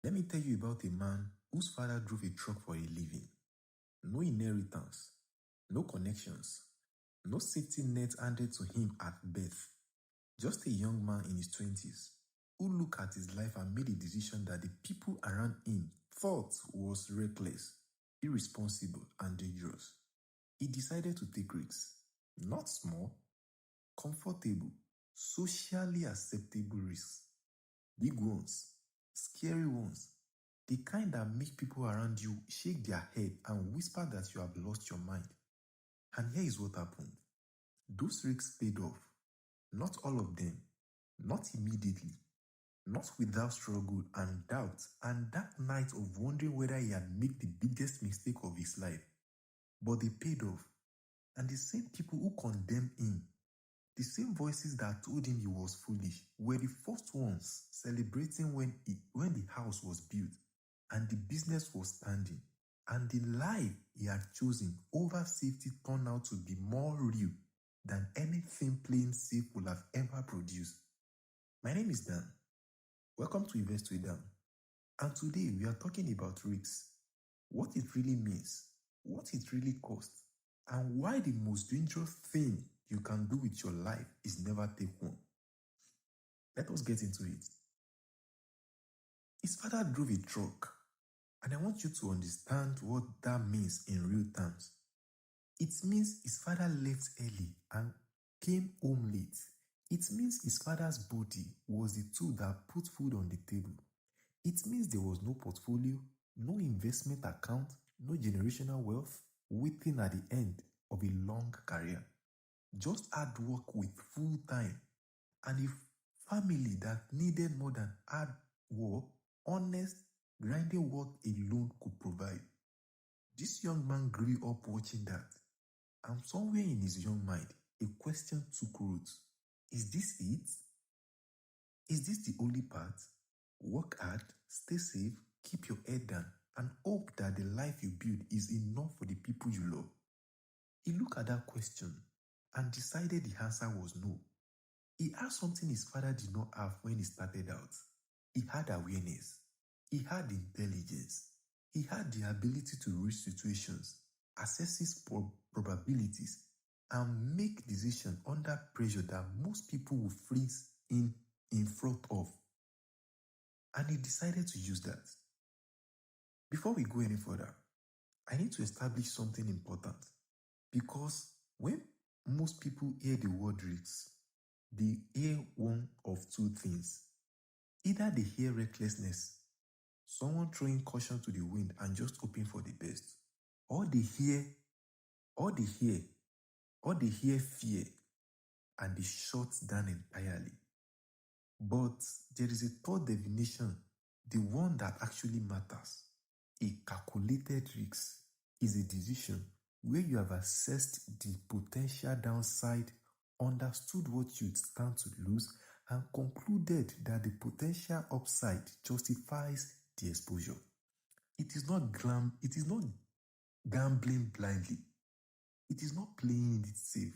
Let me tell you about a man whose father drove a truck for a living. No inheritance, no connections, no safety net handed to him at birth. Just a young man in his 20s who looked at his life and made a decision that the people around him thought was reckless, irresponsible, and dangerous. He decided to take risks, not small, comfortable, socially acceptable risks. Big ones, scary ones, the kind that make people around you shake their head and whisper that you have lost your mind. And here is what happened. Those risks paid off. Not all of them, not immediately, not without struggle and doubt and that night of wondering whether he had made the biggest mistake of his life. But they paid off. And the same people who condemned him, the same voices that told him he was foolish, were the first ones celebrating when the house was built and the business was standing, and the life he had chosen over safety turned out to be more real than anything playing safe would have ever produced. My name is Dan. Welcome to Invest with Dan. And today we are talking about risks, what it really means, what it really costs, and why the most dangerous thing you can do with your life is never take one. Let us get into it. His father drove a truck, and I want you to understand what that means in real terms. It means his father left early and came home late. It means his father's body was the tool that put food on the table. It means there was no portfolio, no investment account, no generational wealth waiting at the end of a long career. Just hard work with full time and a family that needed more than hard work, honest, grinding work alone could provide. This young man grew up watching that, and somewhere in his young mind, a question took root. Is this it? Is this the only path? Work hard, stay safe, keep your head down, and hope that the life you build is enough for the people you love. He looked at that question and decided the answer was no. He had something his father did not have when he started out. He had awareness. He had intelligence. He had the ability to read situations, assess probabilities, and make decisions under pressure that most people will freeze in front of. And he decided to use that. Before we go any further, I need to establish something important, because when most people hear the word risks, they hear one of two things. Either they hear recklessness, someone throwing caution to the wind and just hoping for the best, or they hear fear and they shut down entirely. But there is a third definition, the one that actually matters. A calculated risk is a decision where you have assessed the potential downside, understood what you'd stand to lose, and concluded that the potential upside justifies the exposure. It is not gambling blindly. It is not playing it safe.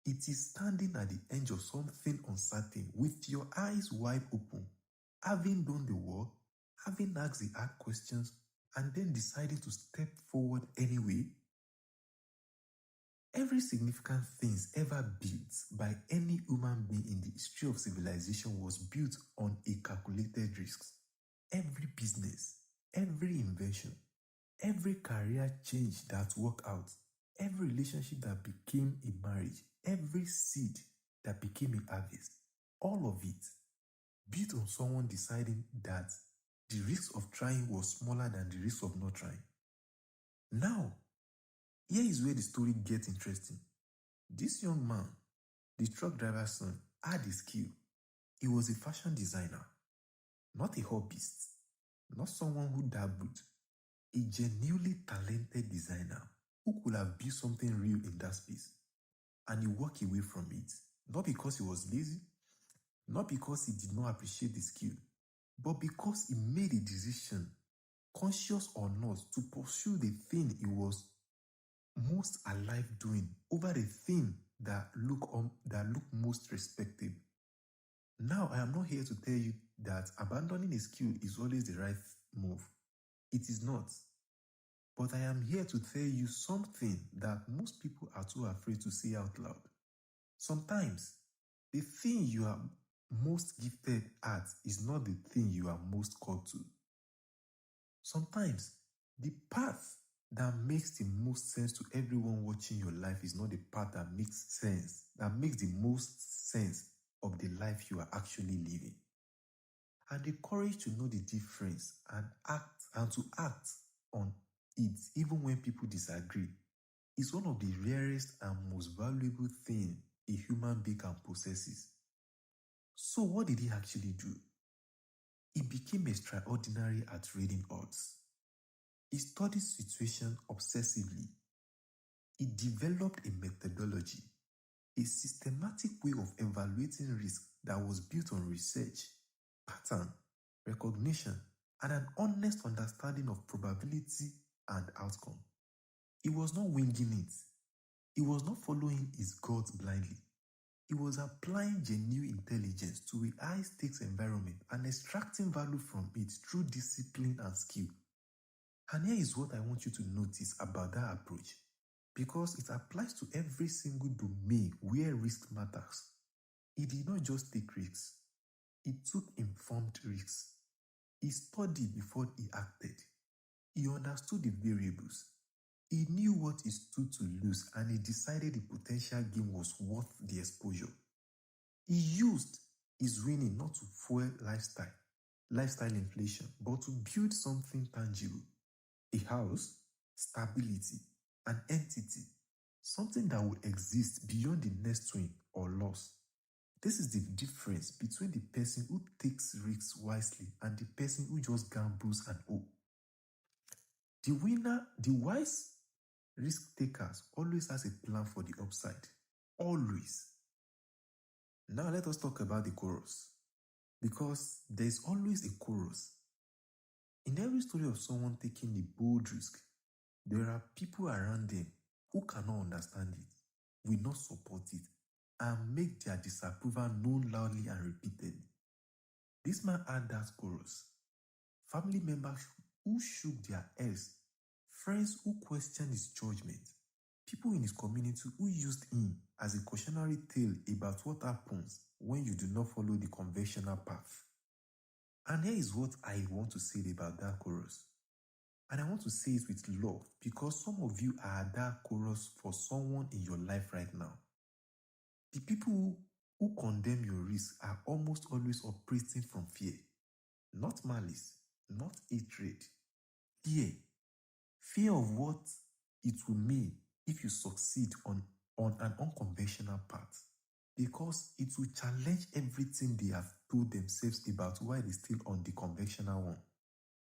It is standing at the edge of something uncertain with your eyes wide open, having done the work, having asked the hard questions, and then deciding to step forward anyway. Every significant thing ever built by any human being in the history of civilization was built on a calculated risk. Every business, every invention, every career change that worked out, every relationship that became a marriage, every seed that became a harvest, all of it built on someone deciding that the risk of trying was smaller than the risk of not trying. Now, here is where the story gets interesting. This young man, the truck driver's son, had a skill. He was a fashion designer, not a hobbyist, not someone who dabbled, a genuinely talented designer who could have built something real in that space. And he walked away from it, not because he was lazy, not because he did not appreciate the skill, but because he made a decision, conscious or not, to pursue the thing he was most alive doing over the thing that look most respectable. Now, I am not here to tell you that abandoning a skill is always the right move. It is not. But I am here to tell you something that most people are too afraid to say out loud. Sometimes, the thing you are most gifted at is not the thing you are most called to. Sometimes, the path that makes the most sense to everyone watching your life is not the path that makes the most sense of the life you are actually living. And the courage to know the difference and to act on it even when people disagree is one of the rarest and most valuable things a human being can possess. So what did he actually do? He became extraordinary at reading odds. He studied situations obsessively. He developed a methodology, a systematic way of evaluating risk that was built on research, pattern, recognition, and an honest understanding of probability and outcome. He was not winging it. He was not following his gut blindly. He was applying genuine intelligence to a high-stakes environment and extracting value from it through discipline and skill. And here is what I want you to notice about that approach, because it applies to every single domain where risk matters. He did not just take risks. He took informed risks. He studied before he acted. He understood the variables. He knew what he stood to lose, and he decided the potential gain was worth the exposure. He used his winning not to fuel lifestyle inflation, but to build something tangible. A house, stability, an entity, something that will exist beyond the next win or loss. This is the difference between the person who takes risks wisely and the person who just gambles and hope. The wise risk takers always has a plan for the upside. Always. Now let us talk about the chorus, because there is always a chorus. In every story of someone taking a bold risk, there are people around them who cannot understand it, will not support it, and make their disapproval known loudly and repeatedly. This man had that chorus. Family members who shook their heads, friends who questioned his judgment, people in his community who used him as a cautionary tale about what happens when you do not follow the conventional path. And here is what I want to say about that chorus. And I want to say it with love, because some of you are that chorus for someone in your life right now. The people who condemn your risk are almost always operating from fear, not malice, not hatred. Fear of what it will mean if you succeed on an unconventional path, because it will challenge everything they have told themselves about why they're still on the conventional one.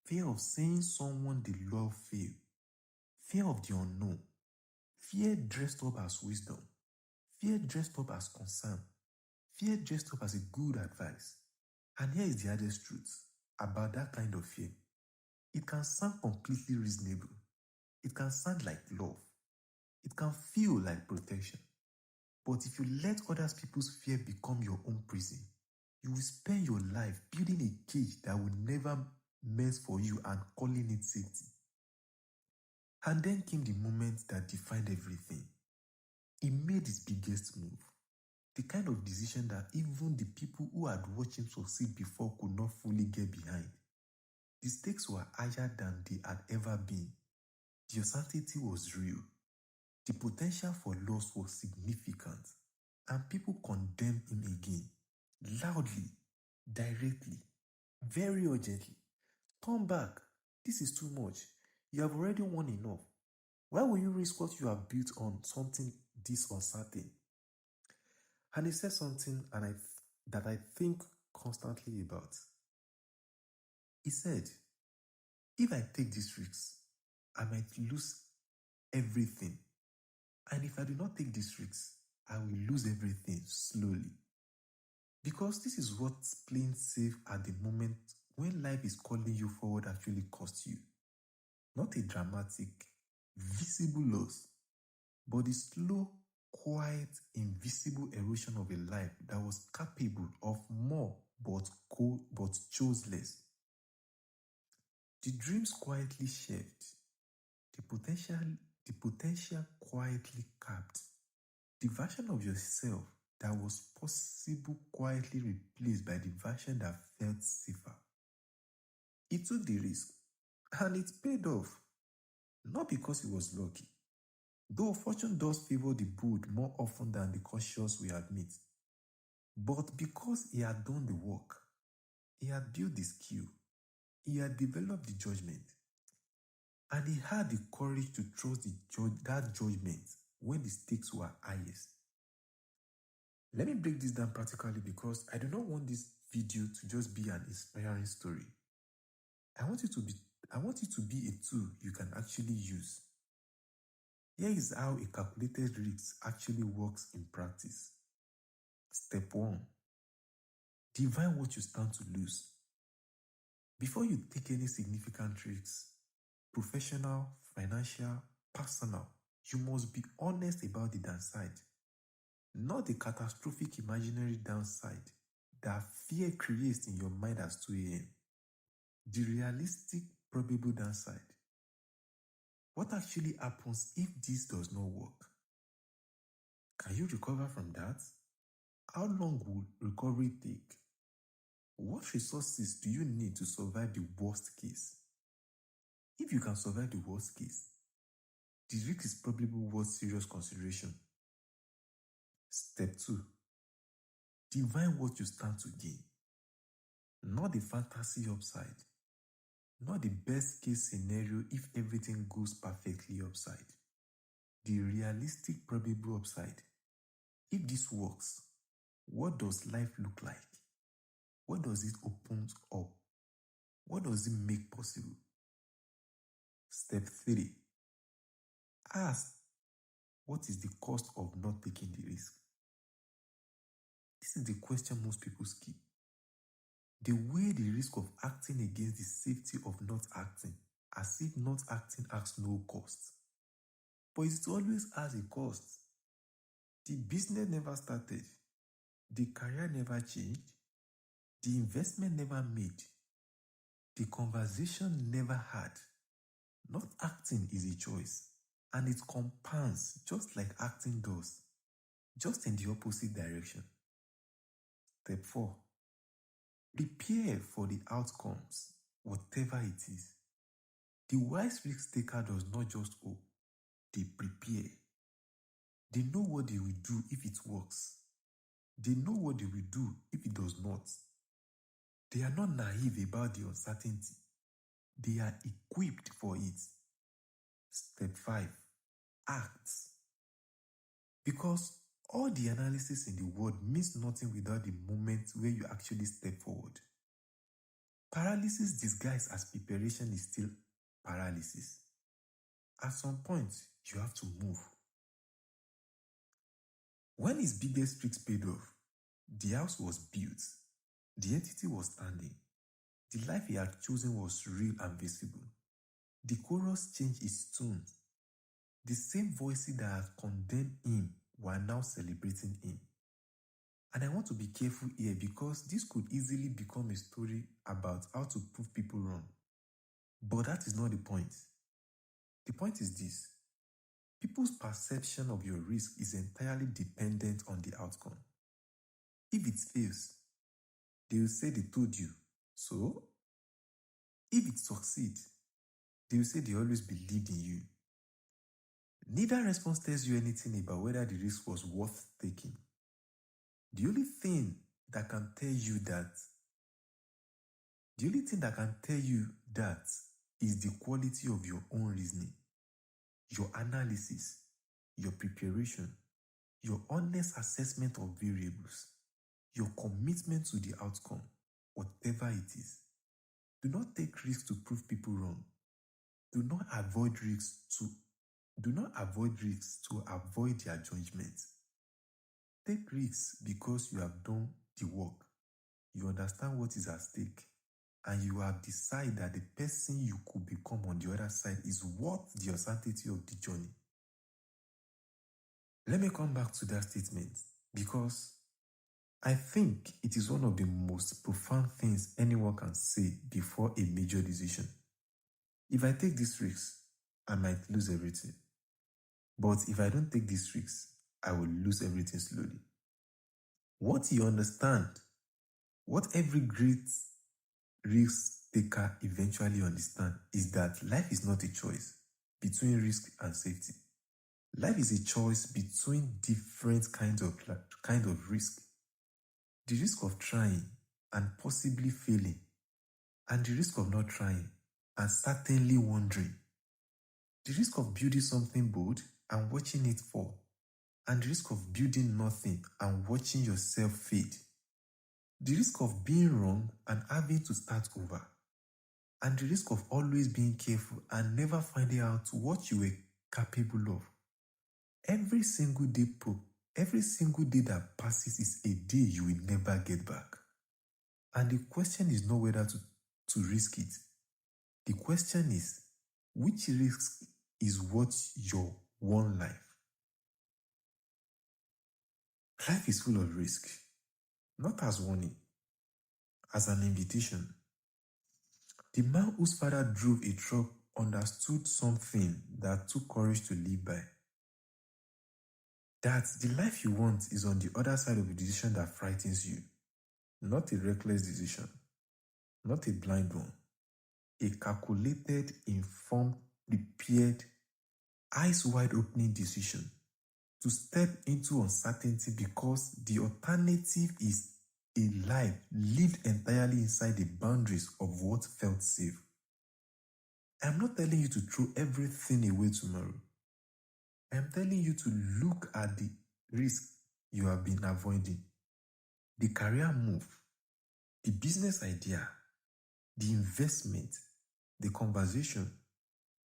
Fear of saying someone they love fail. Fear of the unknown. Fear dressed up as wisdom. Fear dressed up as concern. Fear dressed up as a good advice. And here is the hardest truth about that kind of fear. It can sound completely reasonable. It can sound like love. It can feel like protection. But if you let other people's fear become your own prison, you will spend your life building a cage that will never meant for you and calling it safety. And then came the moment that defined everything. He made his biggest move. The kind of decision that even the people who had watched him succeed before could not fully get behind. The stakes were higher than they had ever been. The uncertainty was real. The potential for loss was significant. And people condemned him again. Loudly, directly, very urgently. Turn back. This is too much. You have already won enough. Why will you risk what you have built on something this uncertain? And he said something that I think constantly about. He said, if I take these risks, I might lose everything. And if I do not take these risks, I will lose everything slowly. Because this is what playing safe at the moment when life is calling you forward actually costs you. Not a dramatic, visible loss, but the slow, quiet, invisible erosion of a life that was capable of more but chose less. The dreams quietly shelved, the potential quietly capped, the version of yourself that was possible quietly replaced by the version that felt safer. He took the risk, and it paid off. Not because he was lucky, though fortune does favor the bold more often than the cautious, we admit, but because he had done the work, he had built the skill, he had developed the judgment, and he had the courage to trust that judgment when the stakes were highest. Let me break this down practically because I do not want this video to just be an inspiring story. I want it to be a tool you can actually use. Here is how a calculated risk actually works in practice. Step 1. Define what you stand to lose. Before you take any significant risks, professional, financial, personal, you must be honest about the downside. Not the catastrophic imaginary downside that fear creates in your mind at 2 a.m. The realistic, probable downside. What actually happens if this does not work? Can you recover from that? How long will recovery take? What resources do you need to survive the worst case? If you can survive the worst case, the risk is probably worth serious consideration. Step 2. Define what you stand to gain. Not the fantasy upside. Not the best case scenario if everything goes perfectly upside. The realistic probable upside. If this works, what does life look like? What does it open up? What does it make possible? Step 3. Ask, what is the cost of not taking the risk? This is the question most people skip. They weigh the risk of acting against the safety of not acting, as if not acting has no cost. But it always has a cost. The business never started. The career never changed. The investment never made. The conversation never had. Not acting is a choice, and it compounds just like acting does, just in the opposite direction. Step 4. Prepare for the outcomes, whatever it is. The wise risk taker does not just hope, they prepare. They know what they will do if it works. They know what they will do if it does not. They are not naive about the uncertainty. They are equipped for it. Step 5. Act. Because all the analysis in the world means nothing without the moment where you actually step forward. Paralysis disguised as preparation is still paralysis. At some point, you have to move. When his biggest tricks paid off, the house was built, the entity was standing, the life he had chosen was real and visible. The chorus changed its tune. The same voices that had condemned him were now celebrating him. And I want to be careful here because this could easily become a story about how to prove people wrong. But that is not the point. The point is this. People's perception of your risk is entirely dependent on the outcome. If it fails, they will say they told you. So, if it succeeds, they will say they always believed in you. Neither response tells you anything about whether the risk was worth taking. The only thing that can tell you that is the quality of your own reasoning, your analysis, your preparation, your honest assessment of variables, your commitment to the outcome, whatever it is. Do not take risks to prove people wrong. Do not avoid risks to avoid their judgment. Take risks because you have done the work. You understand what is at stake, and you have decided that the person you could become on the other side is worth the uncertainty of the journey. Let me come back to that statement because I think it is one of the most profound things anyone can say before a major decision. If I take this risk, I might lose everything. But if I don't take this risk, I will lose everything slowly. What you understand, what every great risk taker eventually understands is that life is not a choice between risk and safety. Life is a choice between different kinds of risk. The risk of trying and possibly failing, and the risk of not trying and certainly wondering. The risk of building something bold and watching it fall, and the risk of building nothing and watching yourself fade. The risk of being wrong and having to start over, and the risk of always being careful and never finding out what you were capable of. Every single day that passes is a day you will never get back. And the question is not whether to risk it. The question is, which risk is worth your one life? Life is full of risk, not as warning, as an invitation. The man whose father drove a truck understood something that took courage to live by. That the life you want is on the other side of a decision that frightens you. Not a reckless decision, not a blind one. A calculated, informed, prepared, eyes-wide opening decision to step into uncertainty because the alternative is a life lived entirely inside the boundaries of what felt safe. I'm not telling you to throw everything away tomorrow. I'm telling you to look at the risk you have been avoiding. The career move, the business idea, the investment, the conversation,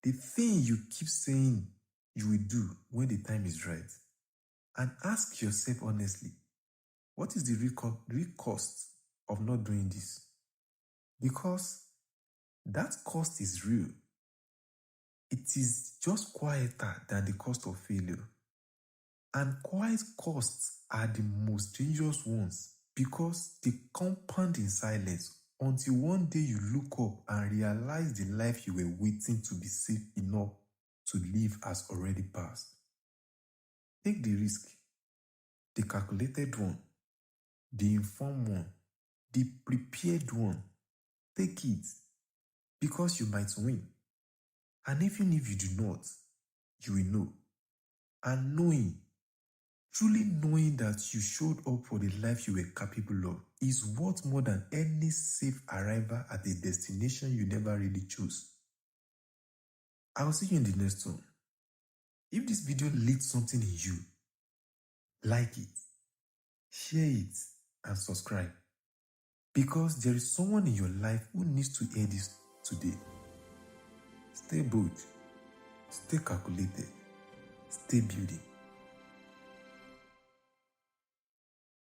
the thing you keep saying you will do when the time is right. And ask yourself honestly, what is the real cost of not doing this? Because that cost is real. It is just quieter than the cost of failure. And quiet costs are the most dangerous ones because they compound in silence until one day you look up and realize the life you were waiting to be safe enough to live has already passed. Take the risk, the calculated one, the informed one, the prepared one. Take it because you might win. And even if you do not, you will know. And truly knowing that you showed up for the life you were capable of is worth more than any safe arrival at a destination you never really chose. I will see you in the next one. If this video lit something in you, like it, share it, and subscribe. Because there is someone in your life who needs to hear this today. Stay bold, stay calculated, stay building.